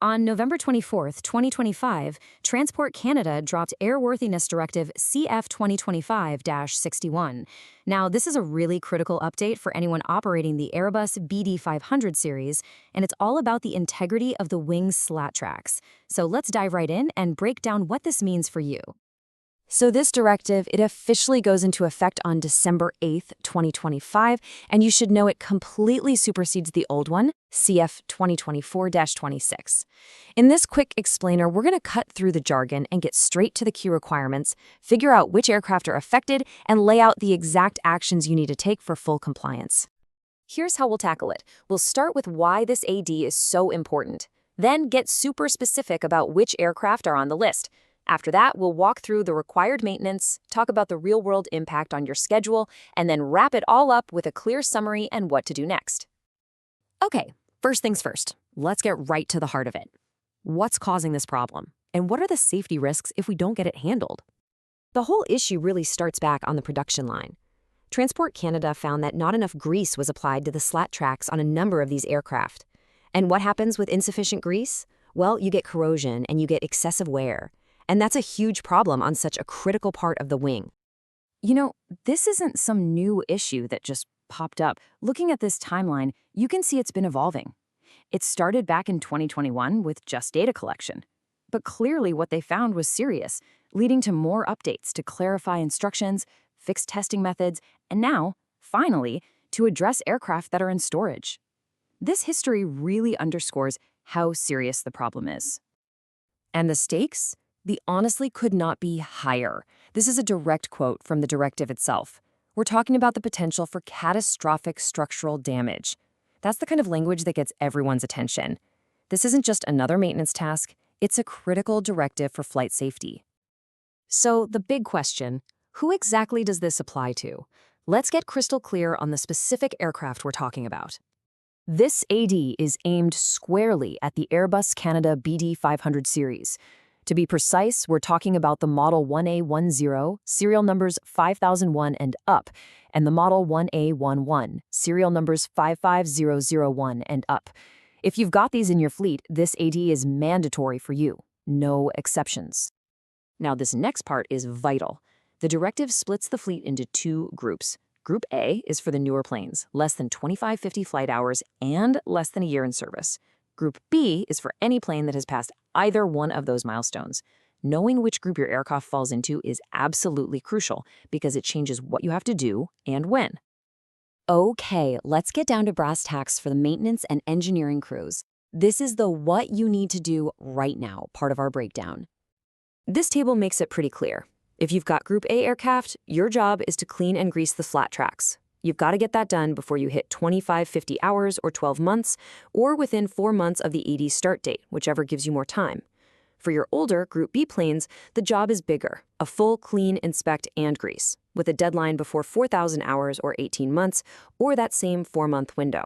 On November 24th, 2025, Transport Canada dropped Airworthiness Directive CF-2025-61. Now, this is a really critical update for anyone operating the Airbus BD-500 series, and it's all about the integrity of the wing's slat tracks. So let's dive right in and break down what this means for you. So this directive, it officially goes into effect on December 8th, 2025, and you should know it completely supersedes the old one, CF-2024-26. In this quick explainer, we're going to cut through the jargon and get straight to the key requirements, figure out which aircraft are affected, and lay out the exact actions you need to take for full compliance. Here's how we'll tackle it. We'll start with why this AD is so important, then get super specific about which aircraft are on the list. After that, we'll walk through the required maintenance, talk about the real-world impact on your schedule, and then wrap it all up with a clear summary and what to do next. Okay, first things first, let's get right to the heart of it. What's causing this problem? And what are the safety risks if we don't get it handled? The whole issue really starts back on the production line. Transport Canada found that not enough grease was applied to the slat tracks on a number of these aircraft. And what happens with insufficient grease? Well, you get corrosion and you get excessive wear. And that's a huge problem on such a critical part of the wing. You know, this isn't some new issue that just popped up. Looking at this timeline, you can see it's been evolving. It started back in 2021 with just data collection. But clearly what they found was serious, leading to more updates to clarify instructions, fix testing methods, and now, finally, to address aircraft that are in storage. This history really underscores how serious the problem is. And the stakes? They honestly could not be higher. This is a direct quote from the directive itself. We're talking about the potential for catastrophic structural damage. That's the kind of language that gets everyone's attention. This isn't just another maintenance task, it's a critical directive for flight safety. So the big question, who exactly does this apply to? Let's get crystal clear on the specific aircraft we're talking about. This AD is aimed squarely at the Airbus Canada BD-500 series. To be precise, we're talking about the Model 1A10, serial numbers 5001 and up, and the Model 1A11, serial numbers 55001 and up. If you've got these in your fleet, this AD is mandatory for you. No exceptions. Now, this next part is vital. The directive splits the fleet into two groups. Group A is for the newer planes, less than 2550 flight hours and less than a year in service. Group B is for any plane that has passed either one of those milestones. Knowing which group your aircraft falls into is absolutely crucial because it changes what you have to do and when. Okay, let's get down to brass tacks for the maintenance and engineering crews. This is the what you need to do right now part of our breakdown. This table makes it pretty clear. If you've got Group A aircraft, your job is to clean and grease the slat tracks. You've got to get that done before you hit 2550 hours or 12 months, or within 4 months of the AD start date, whichever gives you more time. For your older Group B planes, the job is bigger, a full clean, inspect, and grease, with a deadline before 4,000 hours or 18 months, or that same 4-month window.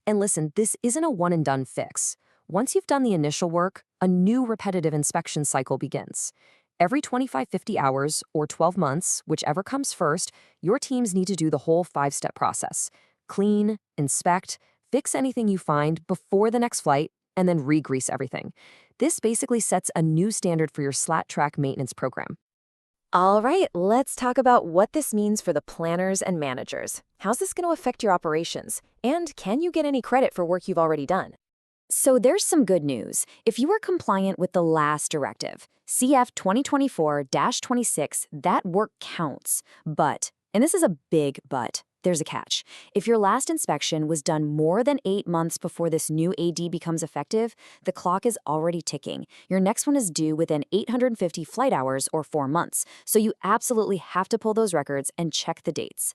And listen, this isn't a one-and-done fix. Once you've done the initial work, a new repetitive inspection cycle begins. Every 2550 hours or 12 months, whichever comes first, your teams need to do the whole 5-step process. Clean, inspect, fix anything you find before the next flight, and then re-grease everything. This basically sets a new standard for your slat track maintenance program. All right, let's talk about what this means for the planners and managers. How's this going to affect your operations? And can you get any credit for work you've already done? So there's some good news. If you are compliant with the last directive, CF-2024-26, that work counts. But, and this is a big but, there's a catch. If your last inspection was done more than 8 months before this new AD becomes effective, the clock is already ticking. Your next one is due within 850 flight hours or 4 months, so you absolutely have to pull those records and check the dates.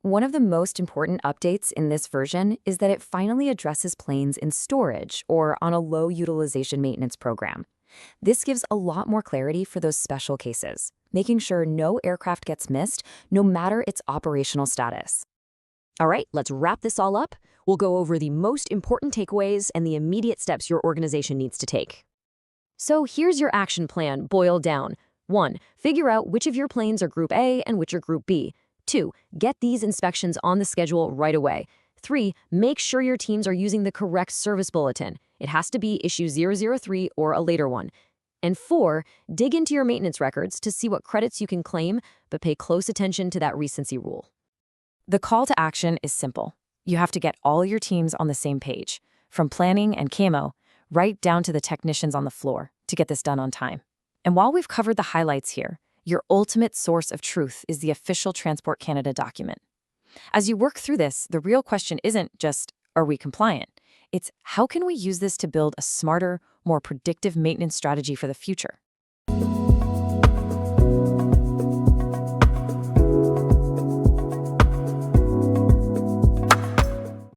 One of the most important updates in this version is that it finally addresses planes in storage or on a low utilization maintenance program. This gives a lot more clarity for those special cases, making sure no aircraft gets missed, no matter its operational status. All right, let's wrap this all up. We'll go over the most important takeaways and the immediate steps your organization needs to take. So here's your action plan boiled down. 1. Figure out which of your planes are Group A and which are Group B. 2. Get these inspections on the schedule right away. 3. Make sure your teams are using the correct service bulletin. It has to be issue 003 or a later one. And 4, dig into your maintenance records to see what credits you can claim, but pay close attention to that recency rule. The call to action is simple. You have to get all your teams on the same page, from planning and camo, right down to the technicians on the floor, to get this done on time. And while we've covered the highlights here, your ultimate source of truth is the official Transport Canada document. As you work through this, the real question isn't just, are we compliant? It's, how can we use this to build a smarter, more predictive maintenance strategy for the future?